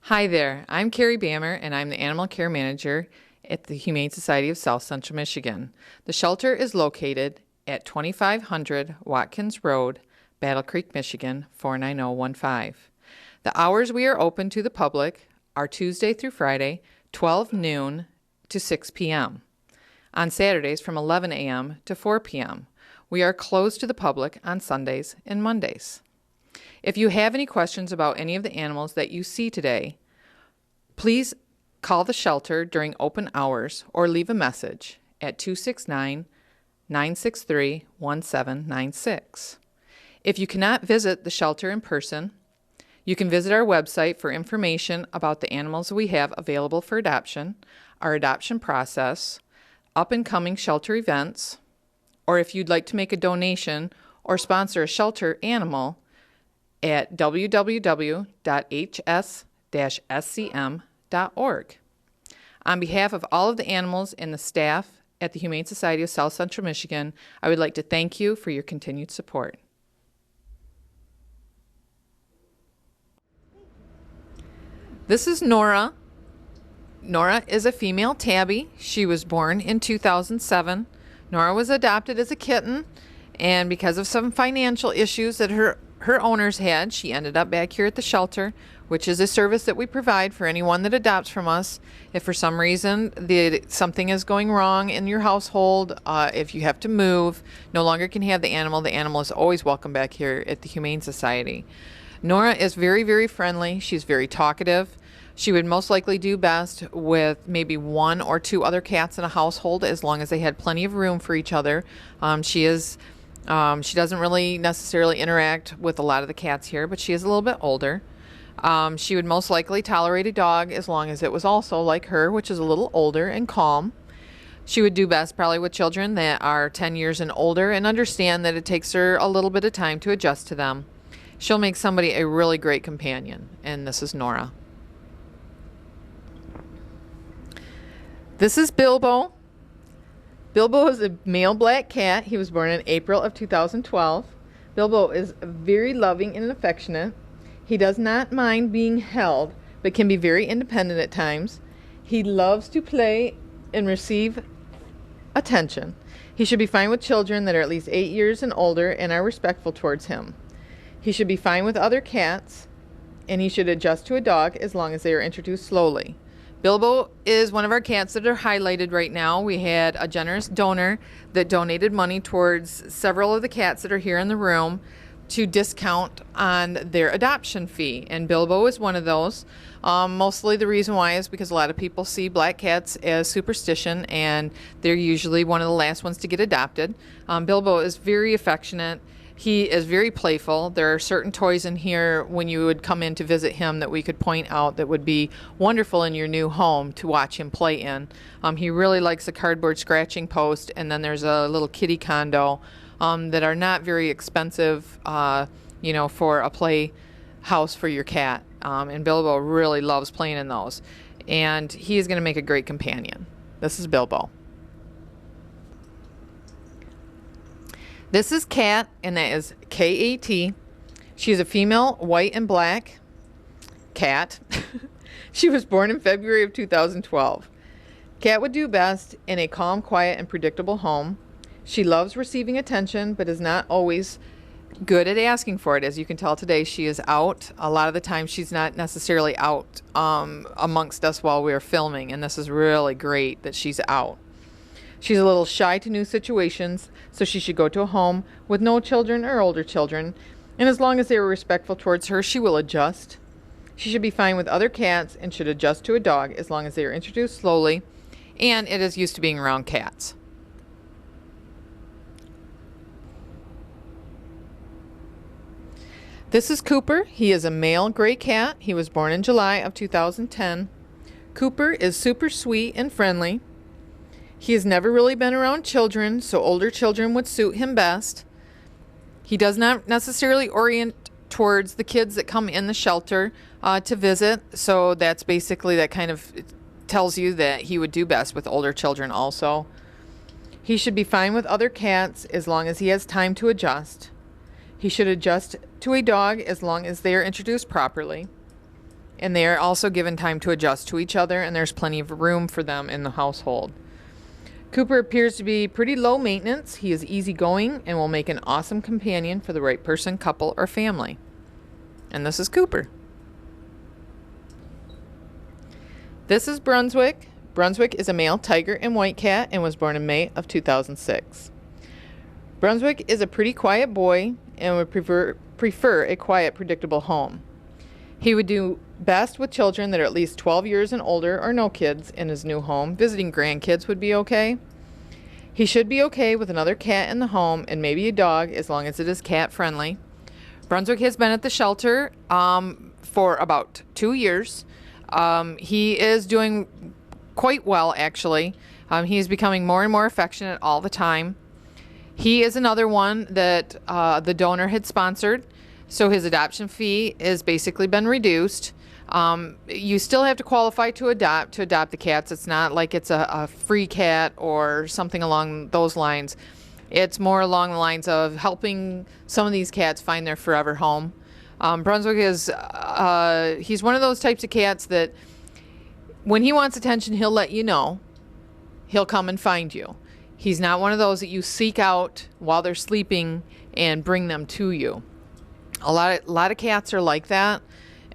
Hi there, I'm Carrie Bammer, and I'm the Animal Care Manager at the Humane Society of South Central Michigan. The shelter is located at 2500 Watkins Road, Battle Creek, Michigan, 49015. The hours we are open to the public are Tuesday through Friday, 12 noon to 6 p.m. On Saturdays from 11 a.m. to 4 p.m. We are closed to the public on Sundays and Mondays. If you have any questions about any of the animals that you see today, please call the shelter during open hours or leave a message at 269-963-1796. If you cannot visit the shelter in person, you can visit our website for information about the animals we have available for adoption, our adoption process, up-and-coming shelter events, or if you'd like to make a donation or sponsor a shelter animal, at www.hs-scm.org. On behalf of all of the animals and the staff at the Humane Society of South Central Michigan, I would like to thank you for your continued support. This is Nora. Nora is a female tabby. She was born in 2007. Nora was adopted as a kitten, and because of some financial issues that her owners had, she ended up back here at the shelter, which is a service that we provide for anyone that adopts from us. If for some reason something is going wrong in your household, if you have to move, no longer can have the animal is always welcome back here at the Humane Society. Nora is very, very friendly. She's very talkative. She would most likely do best with maybe one or two other cats in a household, as long as they had plenty of room for each other. She doesn't really necessarily interact with a lot of the cats here, but she is a little bit older. She would most likely tolerate a dog as long as it was also like her, which is a little older and calm. She would do best probably with children that are 10 years and older and understand that it takes her a little bit of time to adjust to them. She'll make somebody a really great companion, and this is Nora. This is Bilbo. Bilbo is a male black cat. He was born in April of 2012. Bilbo is very loving and affectionate. He does not mind being held, but can be very independent at times. He loves to play and receive attention. He should be fine with children that are at least 8 years and older and are respectful towards him. He should be fine with other cats, and he should adjust to a dog as long as they are introduced slowly. Bilbo is one of our cats that are highlighted right now. We had a generous donor that donated money towards several of the cats that are here in the room to discount on their adoption fee, and Bilbo is one of those. Mostly the reason why is because a lot of people see black cats as superstition, and they're usually one of the last ones to get adopted. Bilbo is very affectionate. He is very playful. There are certain toys in here when you would come in to visit him that we could point out that would be wonderful in your new home to watch him play in. He really likes a cardboard scratching post, and then there's a little kitty condo that are not very expensive, for a play house for your cat. And Bilbo really loves playing in those. And he is going to make a great companion. This is Bilbo. This is Kat, and that is K-A-T. She's a female white and black cat. She was born in February of 2012. Kat would do best in a calm, quiet, and predictable home. She loves receiving attention, but is not always good at asking for it. As you can tell today, she is out. A lot of the time, she's not necessarily out amongst us while we're filming, and this is really great that she's out. She's a little shy to new situations, so she should go to a home with no children or older children, and as long as they are respectful towards her, she will adjust. She should be fine with other cats and should adjust to a dog as long as they are introduced slowly, and it is used to being around cats. This is Cooper. He is a male gray cat. He was born in July of 2010. Cooper is super sweet and friendly. He has never really been around children, so older children would suit him best. He does not necessarily orient towards the kids that come in the shelter to visit, so that's basically, that kind of tells you that he would do best with older children also. He should be fine with other cats as long as he has time to adjust. He should adjust to a dog as long as they are introduced properly. and they are also given time to adjust to each other, and there's plenty of room for them in the household. Cooper appears to be pretty low maintenance. He is easygoing and will make an awesome companion for the right person, couple, or family. And this is Cooper. This is Brunswick. Brunswick is a male tiger and white cat and was born in May of 2006. Brunswick is a pretty quiet boy and would prefer a quiet, predictable home. He would do best with children that are at least 12 years and older or no kids in his new home. Visiting grandkids would be okay. He should be okay with another cat in the home and maybe a dog as long as it is cat friendly. Brunswick has been at the shelter for about 2 years. He is doing quite well, actually. He is becoming more and more affectionate all the time. He is another one that the donor had sponsored, so his adoption fee has basically been reduced. You still have to qualify to adopt the cats. It's not like it's a free cat or something along those lines. It's more along the lines of helping some of these cats find their forever home. Brunswick is he's one of those types of cats that when he wants attention, he'll let you know. He'll come and find you. He's not one of those that you seek out while they're sleeping and bring them to you. A lot of cats are like that,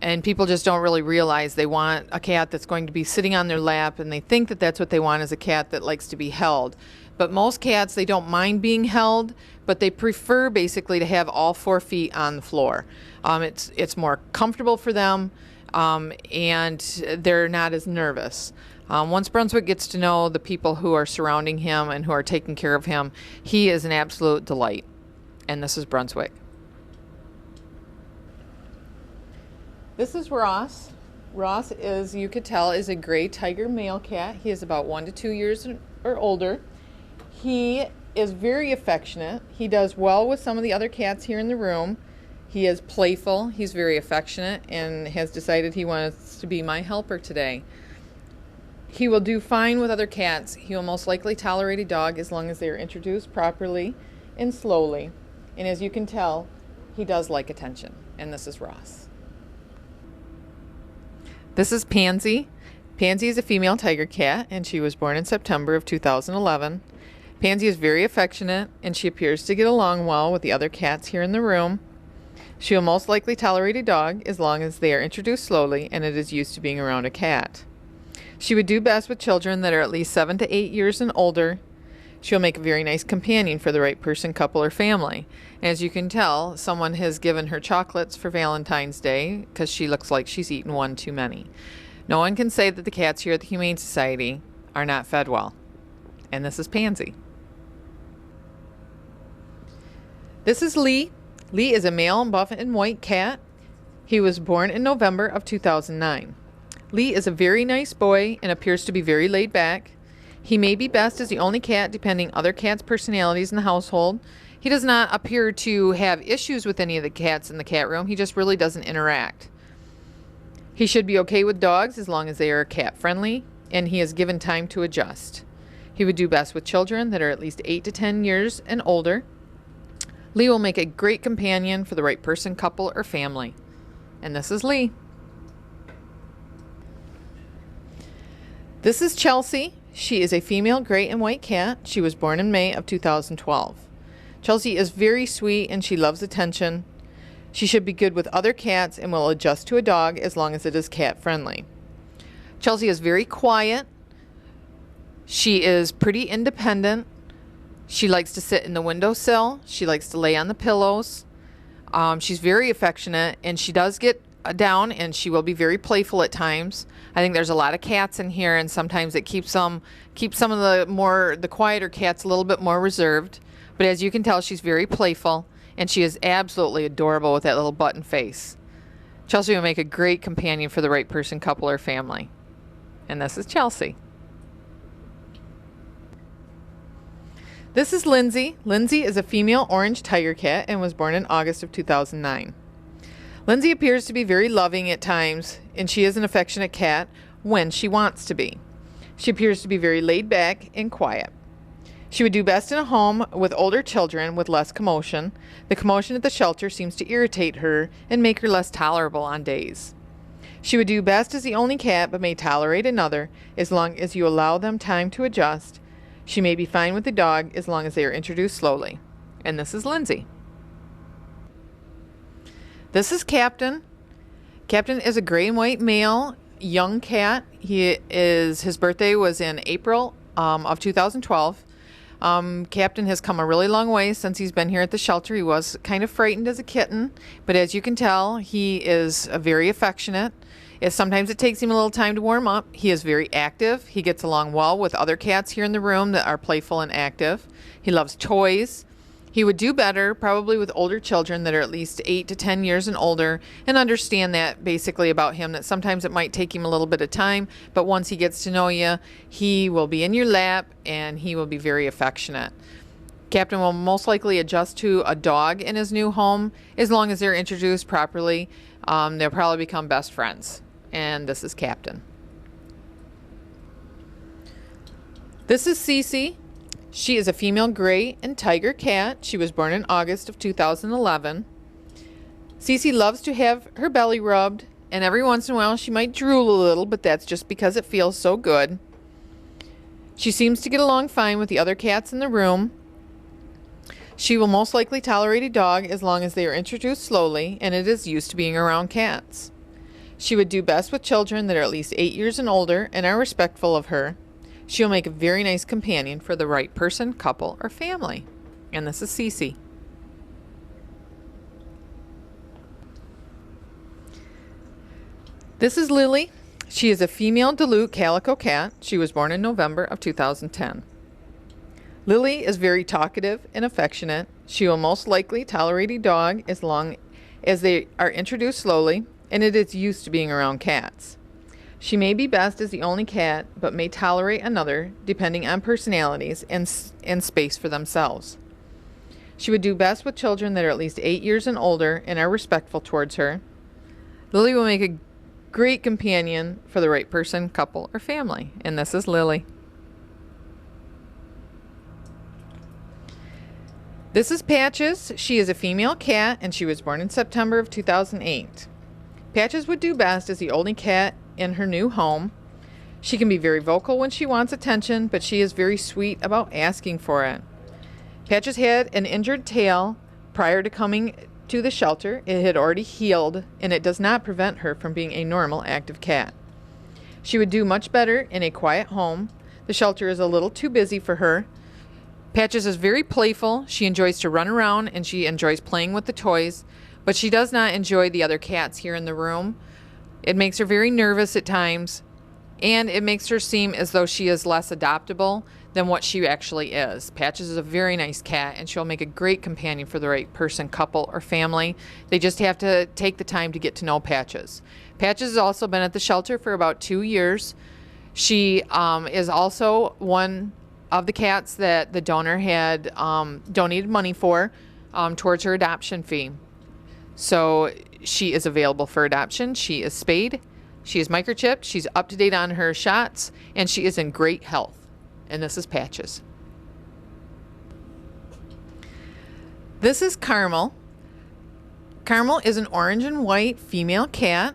and people just don't really realize they want a cat that's going to be sitting on their lap, and they think that that's what they want, is a cat that likes to be held. But most cats, they don't mind being held, but they prefer basically to have all 4 feet on the floor. It's more comfortable for them, and they're not as nervous. Once Brunswick gets to know the people who are surrounding him and who are taking care of him, he is an absolute delight. And this is Brunswick. This is Ross. Ross is, you could tell, is a gray tiger male cat. He is about 1 to 2 years or older. He is very affectionate. He does well with some of the other cats here in the room. He is playful. He's very affectionate and has decided he wants to be my helper today. He will do fine with other cats. He will most likely tolerate a dog as long as they are introduced properly and slowly. And as you can tell, he does like attention. And this is Ross. This is Pansy. Pansy is a female tiger cat, and she was born in September of 2011. Pansy is very affectionate, and she appears to get along well with the other cats here in the room. She will most likely tolerate a dog as long as they are introduced slowly and it is used to being around a cat. She would do best with children that are at least 7 to 8 years and older. She'll make a very nice companion for the right person, couple, or family. As you can tell, someone has given her chocolates for Valentine's Day because she looks like she's eaten one too many. No one can say that the cats here at the Humane Society are not fed well. And this is Pansy. This is Lee. Lee is a male buff and white cat. He was born in November of 2009. Lee is a very nice boy and appears to be very laid back. He may be best as the only cat depending other cats' personalities in the household. He does not appear to have issues with any of the cats in the cat room. He just really doesn't interact. He should be okay with dogs as long as they are cat friendly, and he is given time to adjust. He would do best with children that are at least 8 to 10 years and older. Lee will make a great companion for the right person, couple, or family. And this is Lee. This is Chelsea. She is a female gray and white cat. She was born in May of 2012. Chelsea is very sweet and she loves attention. She should be good with other cats and will adjust to a dog as long as it is cat friendly. Chelsea is very quiet. She is pretty independent. She likes to sit in the windowsill. She likes to lay on the pillows. She's very affectionate, and she does get down, and she will be very playful at times. I think there's a lot of cats in here, and sometimes it keeps some of the quieter cats a little bit more reserved. But as you can tell, she's very playful, and she is absolutely adorable with that little button face. Chelsea will make a great companion for the right person, couple, or family. And this is Chelsea. This is Lindsay. Lindsay is a female orange tiger cat and was born in August of 2009. Lindsay appears to be very loving at times, and she is an affectionate cat when she wants to be. She appears to be very laid back and quiet. She would do best in a home with older children with less commotion. The commotion at the shelter seems to irritate her and make her less tolerable on days. She would do best as the only cat, but may tolerate another as long as you allow them time to adjust. She may be fine with the dog as long as they are introduced slowly. And this is Lindsay. This is Captain. Captain is a gray and white male, young cat. His birthday was in April of 2012. Captain has come a really long way since he's been here at the shelter. He was kind of frightened as a kitten, but as you can tell, he is very affectionate. Sometimes it takes him a little time to warm up. He is very active. He gets along well with other cats here in the room that are playful and active. He loves toys. He would do better probably with older children that are at least 8 to 10 years and older, and understand that basically about him, that sometimes it might take him a little bit of time, but once he gets to know you, he will be in your lap and he will be very affectionate. Captain will most likely adjust to a dog in his new home as long as they're introduced properly. They'll probably become best friends. And this is Captain. This is Cece. She is a female gray and tiger cat. She was born in August of 2011. Cece loves to have her belly rubbed, and every once in a while she might drool a little, but that's just because it feels so good. She seems to get along fine with the other cats in the room. She will most likely tolerate a dog as long as they are introduced slowly and it is used to being around cats. She would do best with children that are at least 8 years and older and are respectful of her. She'll make a very nice companion for the right person, couple, or family. And this is Cece. This is Lily. She is a female Duluth calico cat. She was born in November of 2010. Lily is very talkative and affectionate. She will most likely tolerate a dog as long as they are introduced slowly and it is used to being around cats. She may be best as the only cat, but may tolerate another depending on personalities and space for themselves. She would do best with children that are at least 8 years and older and are respectful towards her. Lily will make a great companion for the right person, couple, or family. And this is Lily. This is Patches. She is a female cat and she was born in September of 2008. Patches would do best as the only cat in her new home. She can be very vocal when she wants attention, but she is very sweet about asking for it. Patches had an injured tail prior to coming to the shelter. It had already healed, and it does not prevent her from being a normal active cat. She would do much better in a quiet home. The shelter is a little too busy for her. Patches is very playful. She enjoys to run around and she enjoys playing with the toys, but she does not enjoy the other cats here in the room. It makes her very nervous at times, and it makes her seem as though she is less adoptable than what she actually is. Patches is a very nice cat, and she'll make a great companion for the right person, couple, or family. They just have to take the time to get to know Patches. Patches has also been at the shelter for about 2 years. She is also one of the cats that the donor had donated money for towards her adoption fee. So she is available for adoption. She is spayed. She is microchipped. She's up to date on her shots, and she is in great health. And this is Patches. This is Carmel. Carmel is an orange and white female cat.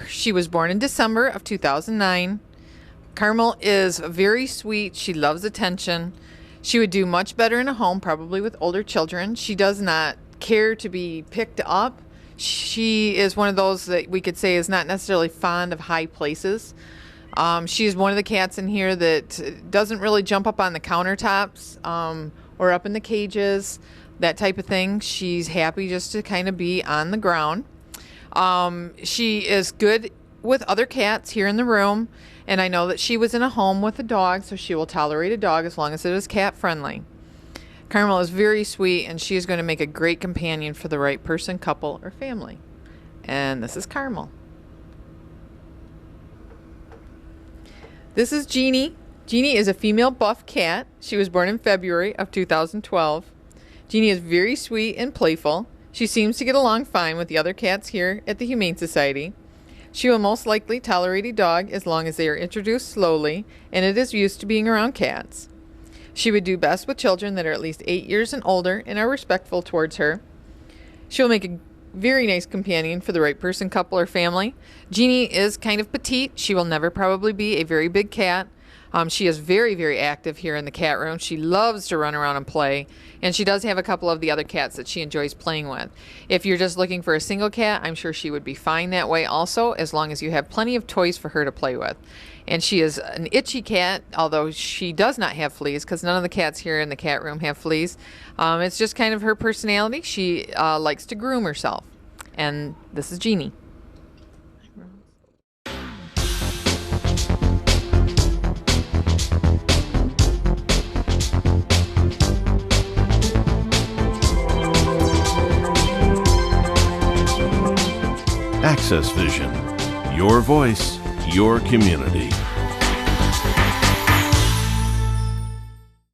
She was born in December of 2009. Carmel is very sweet. She loves attention. She would do much better in a home, probably with older children. She does not care to be picked up. She is one of those that we could say is not necessarily fond of high places. She is one of the cats in here that doesn't really jump up on the countertops or up in the cages, that type of thing. She's happy just to kind of be on the ground. She is good with other cats here in the room, and I know that she was in a home with a dog, so she will tolerate a dog as long as it is cat friendly. Carmel is very sweet, and she is going to make a great companion for the right person, couple, or family. And this is Carmel. This is Jeannie. Jeannie is a female buff cat. She was born in February of 2012. Jeannie is very sweet and playful. She seems to get along fine with the other cats here at the Humane Society. She will most likely tolerate a dog as long as they are introduced slowly and it is used to being around cats. She would do best with children that are at least 8 years and older and are respectful towards her. She will make a Very nice companion for the right person, couple, or family. Jeannie is kind of petite. She will never probably be a very big cat. She is very, very active here in the cat room. She loves to run around and play, and she does have a couple of the other cats that she enjoys playing with. If you're just looking for a single cat, I'm sure she would be fine that way also, as long as you have plenty of toys for her to play with. And she is an itchy cat, although she does not have fleas, because none of the cats here in the cat room have fleas. It's just kind of her personality. She likes to groom herself. And this is Jeannie. AccessVision. Your voice, your community.